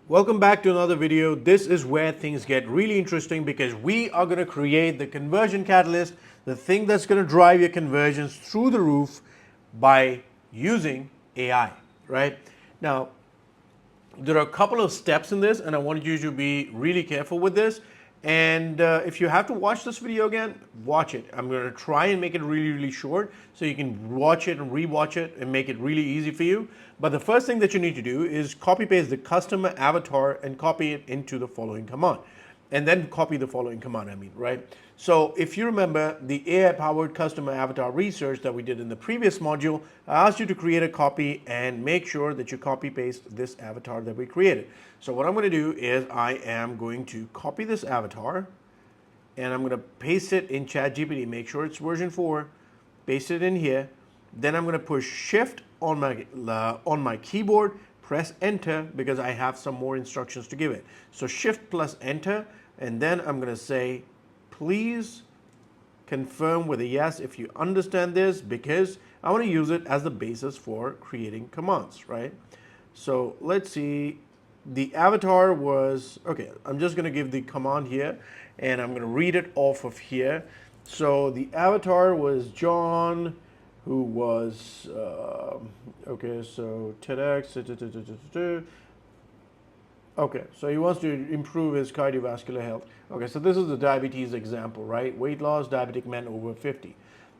Welcome back to another video. This is where things get really interesting because we are going to create the conversion catalyst, the thing that's going to drive your conversions through the roof by using AI, right? Now, there are a couple of steps in this and I want you to be really careful with this. And if you have to watch this video again, watch it. I'm going to try and make it really short so you can watch it and rewatch it and make it really easy for you. But the first thing that you need to do is copy paste the customer avatar and copy it into the following command. And then copy the following command, right? So if you remember the AI-powered customer avatar research that we did in the previous module, I asked you to create a copy and make sure that you copy paste this avatar that we created. So what I'm going to do is I am going to copy this avatar and I'm going to paste it in ChatGPT, make sure it's version 4, paste it in here. Then I'm going to push shift on my keyboard, press enter because I have some more instructions to give it. So shift plus enter, and then I'm going to say, please confirm with a yes if you understand this, because I want to use it as the basis for creating commands, right? So let's see. The avatar was, okay, I'm just going to give the command here and I'm going to read it off of here. So the avatar was John, who was, okay, so TEDx, okay, so he wants to improve his cardiovascular health. Okay, so this is the diabetes example, right? Weight loss, diabetic men over 50.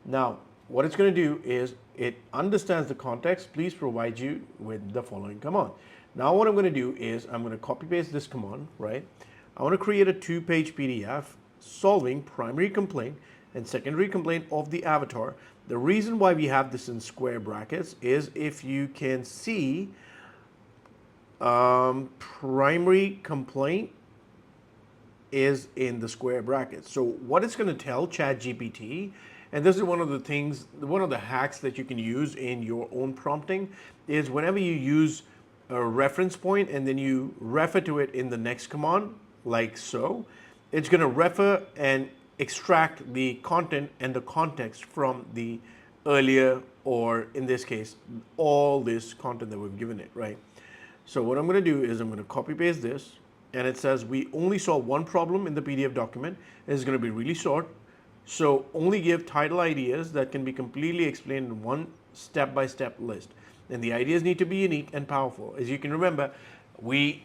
Now, what it's going to do is it understands the context. Please provide you with the following command. Now, what I'm going to do is I'm going to copy paste this command, right? I want to create a 2-page PDF solving primary complaint and secondary complaint of the avatar. The reason why we have this in square brackets is if you can see, primary complaint is in the square brackets. So what it's going to tell ChatGPT, and this is one of the things, one of the hacks that you can use in your own prompting, is whenever you use a reference point and then you refer to it in the next command, like so, it's going to refer and extract the content and the context from the earlier, or in this case, all this content that we've given it, right? So what I'm going to do is I'm going to copy paste this, and it says we only saw one problem in the PDF document. It's going to be really short, so only give title ideas that can be completely explained in one step-by-step list. And the ideas need to be unique and powerful. As you can remember, we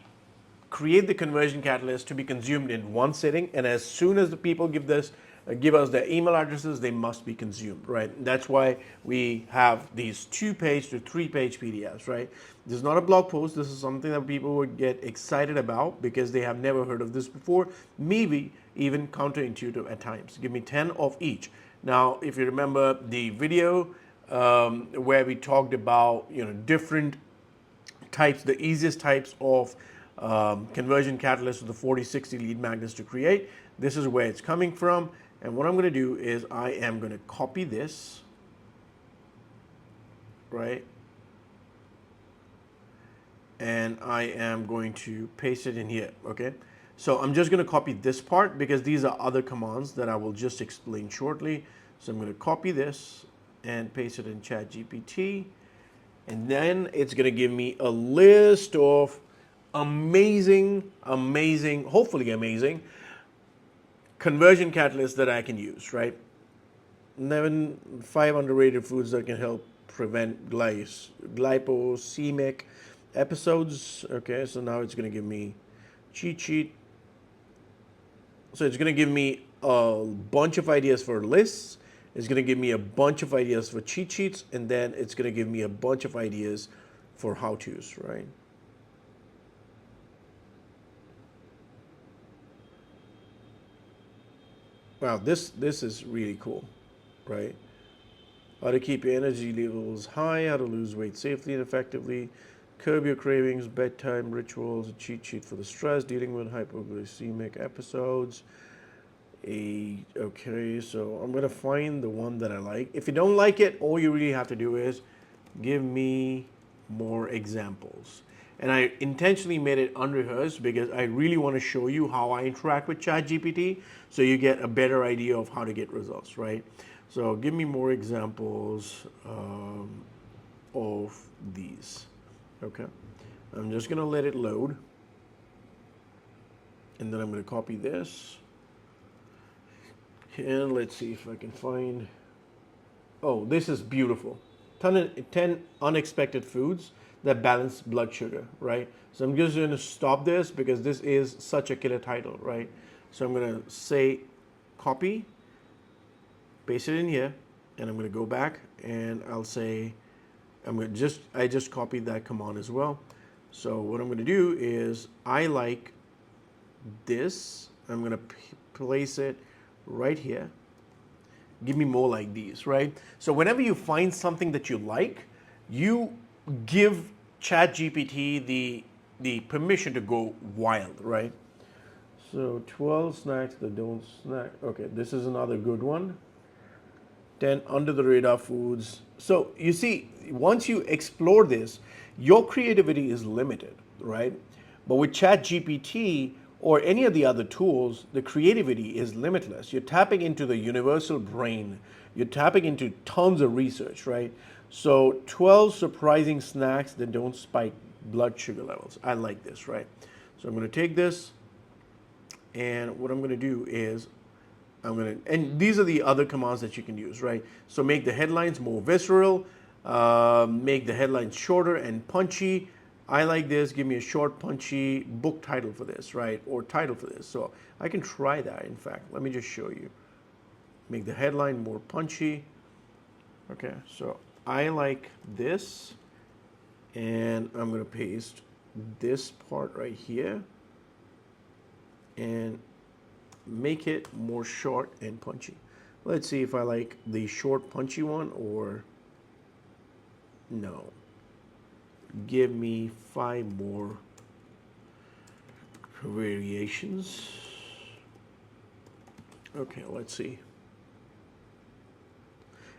create the conversion catalyst to be consumed in one sitting, and as soon as the people give us their email addresses, they must be consumed, right? That's why we have these 2-page to 3-page PDFs, right? This is not a blog post. This is something that people would get excited about because they have never heard of this before, maybe even counterintuitive at times. Give me 10 of each. Now, if you remember the video where we talked about different types, the easiest types of conversion catalysts with the 40-60 lead magnets to create, this is where it's coming from. And what I'm going to do is I am going to copy this, right? And I am going to paste it in here, okay? So I'm just going to copy this part because these are other commands that I will just explain shortly. So I'm going to copy this and paste it in ChatGPT. And then it's going to give me a list of amazing, hopefully amazing conversion catalysts that I can use, right? 5 underrated foods that can help prevent glycemic episodes. Okay, so now it's going to give me cheat sheet. So it's going to give me a bunch of ideas for lists. It's going to give me a bunch of ideas for cheat sheets, and then it's going to give me a bunch of ideas for how-tos, right? Wow, this is really cool, right? How to keep your energy levels high, how to lose weight safely and effectively, curb your cravings, bedtime rituals, a cheat sheet for the stress, dealing with hypoglycemic episodes. Okay, so I'm gonna find the one that I like. If you don't like it, all you really have to do is give me more examples. And I intentionally made it unrehearsed because I really want to show you how I interact with ChatGPT so you get a better idea of how to get results, right? So give me more examples of these. Okay, I'm just going to let it load. And then I'm going to copy this. And let's see if I can find. Oh, this is beautiful. 10 unexpected foods that balance blood sugar, right? So I'm just going to stop this because this is such a killer title, right? So I'm going to say copy, paste it in here, and I'm going to go back and I'll say I just copied that command as well. So what I'm going to do is I like this. I'm going to place it right here. Give me more like these, right? So whenever you find something that you like, you give ChatGPT the permission to go wild, right? So 12 snacks that don't snack. Okay, this is another good one. 10 under the radar foods. So you see, once you explore this, your creativity is limited, right? But with ChatGPT or any of the other tools, the creativity is limitless. You're tapping into the universal brain. You're tapping into tons of research, right? So 12 surprising snacks that don't spike blood sugar levels. I like this, right? So I'm going to take this, and what I'm going to do is and these are the other commands that you can use, right? So make the headlines more visceral, make the headlines shorter and punchy. I like this. Give me a short, punchy book title for this, right? Or title for this. So I can try that, in fact. Let me just show you. Make the headline more punchy. Okay, so I like this. And I'm going to paste this part right here. And make it more short and punchy. Let's see if I like the short punchy one or no. Give me 5 more variations. Okay, let's see.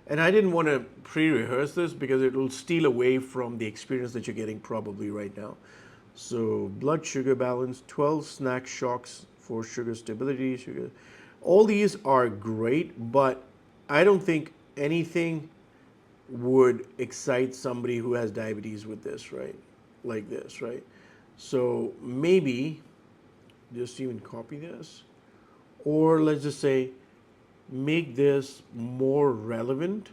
And I didn't want to pre-rehearse this because it will steal away from the experience that you're getting probably right now. So blood sugar balance, 12 snack shocks for sugar stability, sugar. All these are great, but I don't think anything would excite somebody who has diabetes with this, right? Like this, right? So maybe just even copy this, or let's just say make this more relevant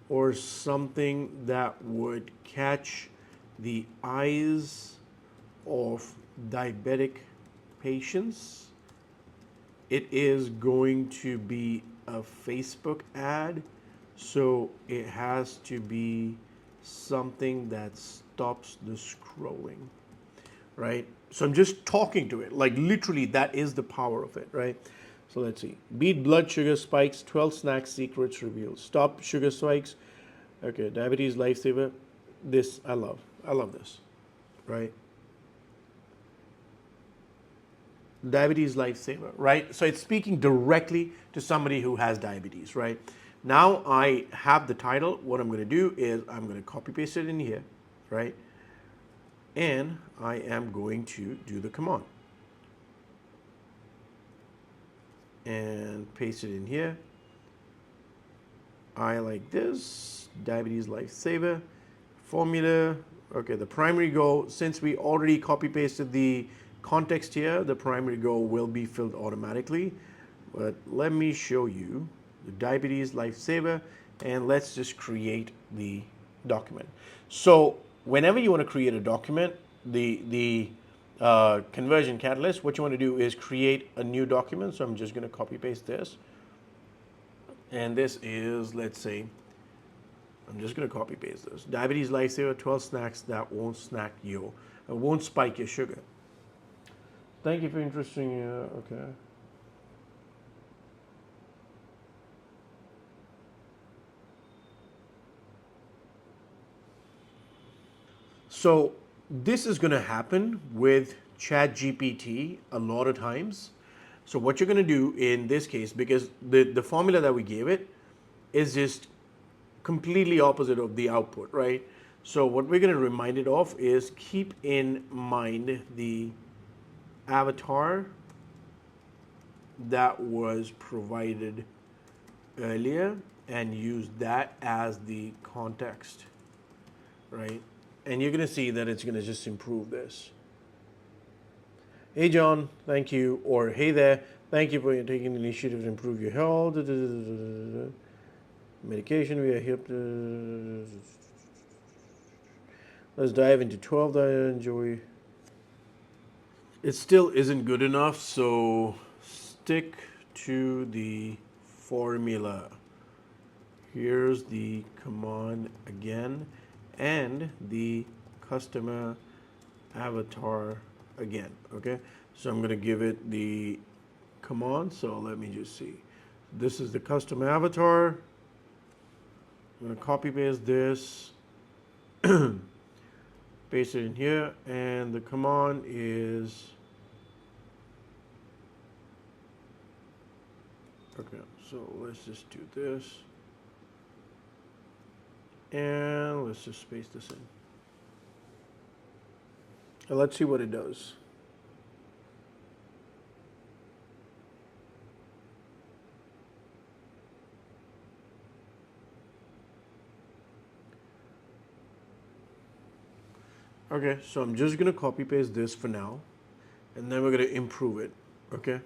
or something that would catch the eyes of diabetic patients. It is going to be a Facebook ad, so it has to be something that stops the scrolling, right? So I'm just talking to it, like literally that is the power of it, right? So let's see. Beat blood sugar spikes, 12 snack secrets revealed. Stop sugar spikes. Okay, diabetes lifesaver. This I love. I love this, right? Diabetes lifesaver, right? So it's speaking directly to somebody who has diabetes, right? Now I have the title. What I'm going to do is I'm going to copy paste it in here, right? And I am going to do the command and paste it in here. I like this, diabetes lifesaver, formula. Okay, the primary goal, since we already copy pasted the context here, the primary goal will be filled automatically. But let me show you the diabetes lifesaver, and let's just create the document. So whenever you want to create a document, the conversion catalyst, what you want to do is create a new document. So I'm just going to copy paste this. And this is, let's say, I'm just going to copy paste this. Diabetes lifesaver, 12 snacks that won't won't spike your sugar. Thank you for interesting. Okay. So this is going to happen with ChatGPT a lot of times. So what you're going to do in this case, because the formula that we gave it is just completely opposite of the output, right? So what we're going to remind it of is keep in mind the avatar that was provided earlier and use that as the context, right? And you're going to see that it's going to just improve this. Hey John, thank you, or hey there, thank you for taking the initiative to improve your health. Medication, we are here. Let's dive into 12 that I enjoy. It still isn't good enough, so stick to the formula. Here's the command again and the customer avatar again. Okay, so I'm going to give it the command. So let me just see. This is the custom avatar. I'm going to copy paste this, paste it in here, and the command is okay. So let's just do this, and let's just paste this in. And let's see what it does. Okay, so I'm just gonna copy paste this for now, and then we're gonna improve it. Okay,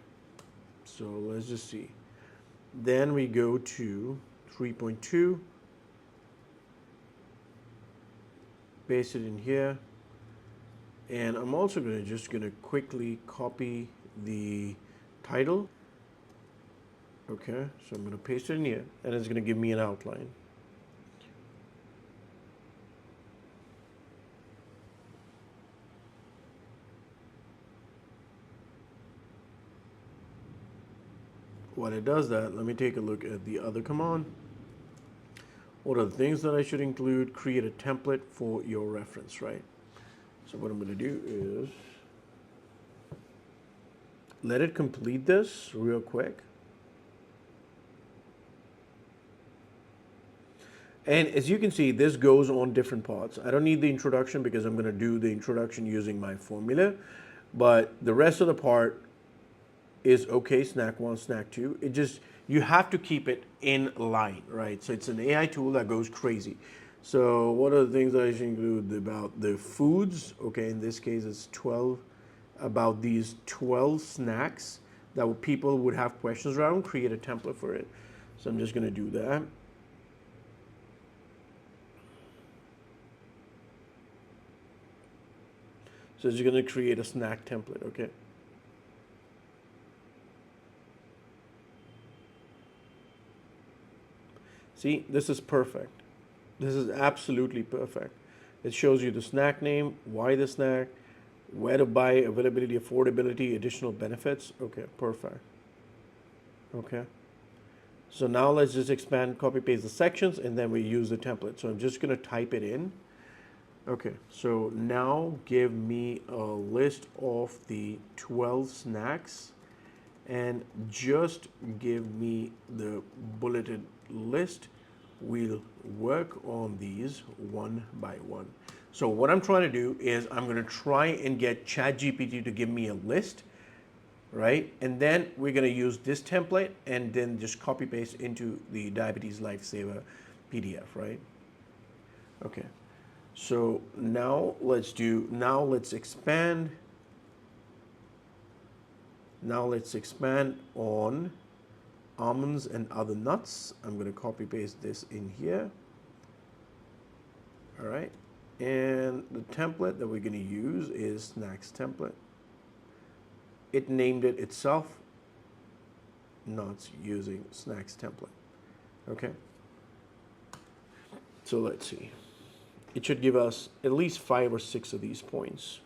so let's just see. Then we go to 3.2, paste it in here, and I'm also just gonna quickly copy the title. Okay, so I'm gonna paste it in here, and it's gonna give me an outline. When it does that, let me take a look at the other command. What are the things that I should include? Create a template for your reference, right? So what I'm going to do is let it complete this real quick. And as you can see, this goes on different parts. I don't need the introduction because I'm going to do the introduction using my formula. But the rest of the part is okay, snack one, snack two. It just, you have to keep it in line, right? So it's an AI tool that goes crazy. So what are the things that I should include about the foods? Okay, in this case it's 12, about these 12 snacks that people would have questions around, create a template for it. So I'm just gonna do that. So it's gonna create a snack template, okay? See, this is perfect. This is absolutely perfect. It shows you the snack name, why the snack, where to buy, availability, affordability, additional benefits. Okay, perfect. Okay. So now let's just expand, copy paste the sections, and then we use the template. So I'm just going to type it in. Okay, so now give me a list of the 12 snacks and just give me the bulleted list. We'll work on these one by one. So what I'm trying to do is I'm going to try and get ChatGPT to give me a list, right? And then we're going to use this template and then just copy paste into the Diabetes Lifesaver PDF, right? Okay. So now let's expand. Now let's expand on almonds and other nuts. I'm going to copy paste this in here. All right. And the template that we're going to use is snacks template. It named it itself, not using snacks template. Okay. So let's see. It should give us at least 5 or 6 of these points.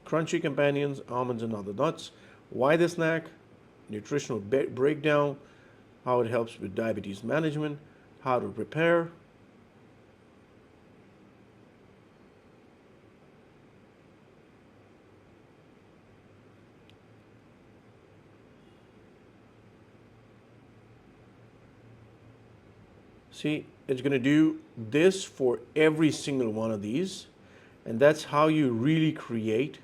Crunchy companions, almonds and other nuts. Why the snack? Nutritional breakdown, how it helps with diabetes management, how to prepare. See, it's going to do this for every single one of these, and that's how you really create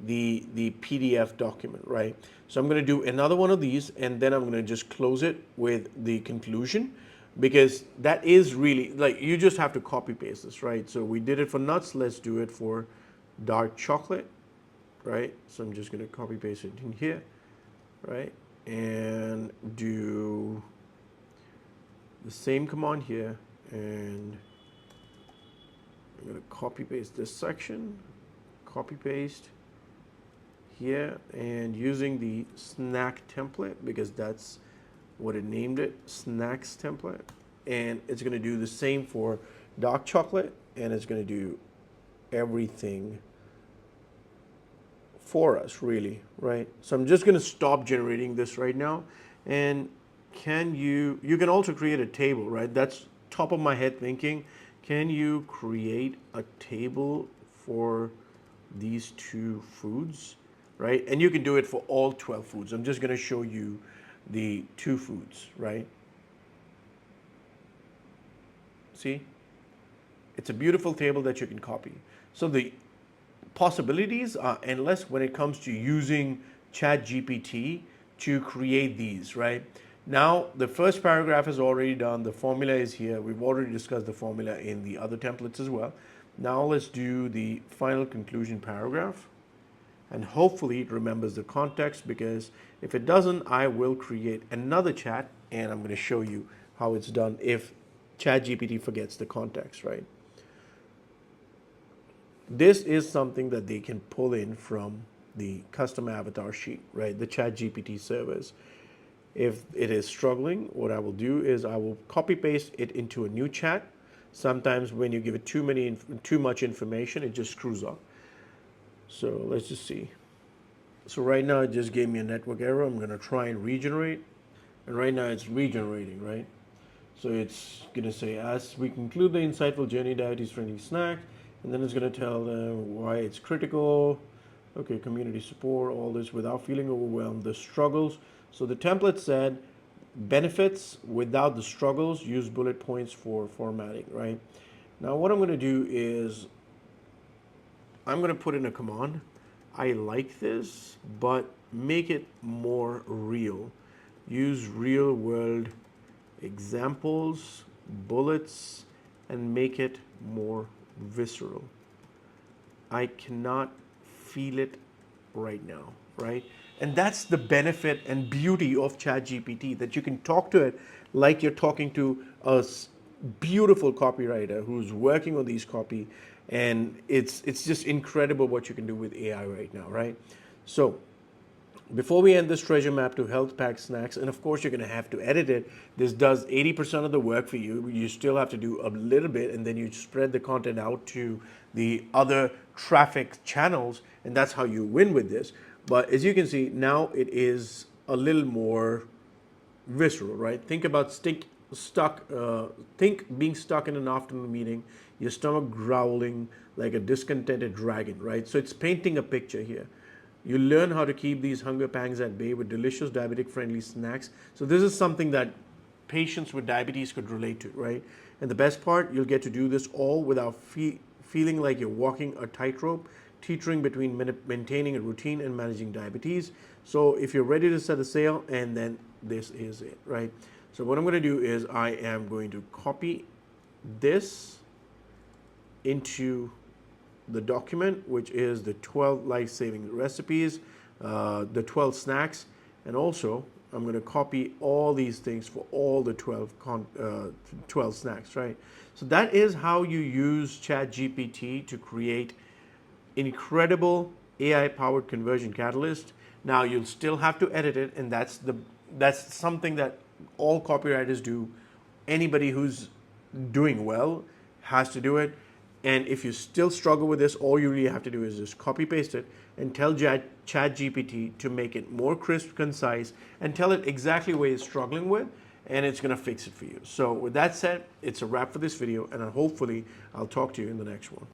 the PDF document, right? So I'm going to do another one of these, and then I'm going to just close it with the conclusion, because that is really, like, you just have to copy paste this, right? So we did it for nuts, let's do it for dark chocolate. right? So I'm just going to copy paste it in here, right? And do the same command here, and I'm going to copy paste this section, copy paste here, and using the snack template, because that's what it named it, snacks template. And it's going to do the same for dark chocolate, and it's going to do everything for us, really, right? So I'm just going to stop generating this right now. And you can also create a table, right? That's top of my head thinking. Can you create a table for these two foods, right? And you can do it for all 12 foods. I'm just going to show you the two foods, right? See? It's a beautiful table that you can copy. So the possibilities are endless when it comes to using ChatGPT to create these, right? Now, the first paragraph is already done. The formula is here. We've already discussed the formula in the other templates as well. Now let's do the final conclusion paragraph. And hopefully it remembers the context, because if it doesn't, I will create another chat and I'm going to show you how it's done if ChatGPT forgets the context, right? This is something that they can pull in from the custom avatar sheet, right? The ChatGPT service. If it is struggling, what I will do is I will copy paste it into a new chat. Sometimes when you give it too much information, it just screws up. So let's just see. So right now it just gave me a network error. I'm going to try and regenerate. And right now it's regenerating, right? So it's going to say, as we conclude the insightful journey, diabetes friendly snack. And then it's going to tell them why it's critical. Okay, community support, all this without feeling overwhelmed. The struggles. So the template said benefits without the struggles, use bullet points for formatting, right? Now what I'm going to do is I'm going to put in a command. I like this, but make it more real. Use real world examples, bullets, and make it more visceral. I cannot feel it right now, right? And that's the benefit and beauty of ChatGPT, that you can talk to it like you're talking to a beautiful copywriter who's working on these copy, and it's just incredible what you can do with AI right now, right? So before we end this treasure map to health packed snacks, and of course you're going to have to edit it. This does 80% of the work for you. You still have to do a little bit, and then you spread the content out to the other traffic channels, and that's how you win with this. But as you can see, now it is a little more visceral, right? Think about being stuck in an afternoon meeting, your stomach growling like a discontented dragon, right? So it's painting a picture here. You learn how to keep these hunger pangs at bay with delicious diabetic-friendly snacks. So this is something that patients with diabetes could relate to, right? And the best part, you'll get to do this all without feeling like you're walking a tightrope, teetering between maintaining a routine and managing diabetes. So if you're ready to set a sail, and then this is it, right? So what I'm going to do is I am going to copy this into the document, which is the 12 life-saving recipes, the 12 snacks, and also I'm going to copy all these things for all the 12 snacks, right? So that is how you use ChatGPT to create incredible AI-powered conversion catalyst. Now you'll still have to edit it, and that's something that all copywriters do. Anybody who's doing well has to do it. And if you still struggle with this, all you really have to do is just copy paste it and tell ChatGPT to make it more crisp, concise, and tell it exactly what it's struggling with, and it's going to fix it for you. So with that said, it's a wrap for this video, and hopefully I'll talk to you in the next one.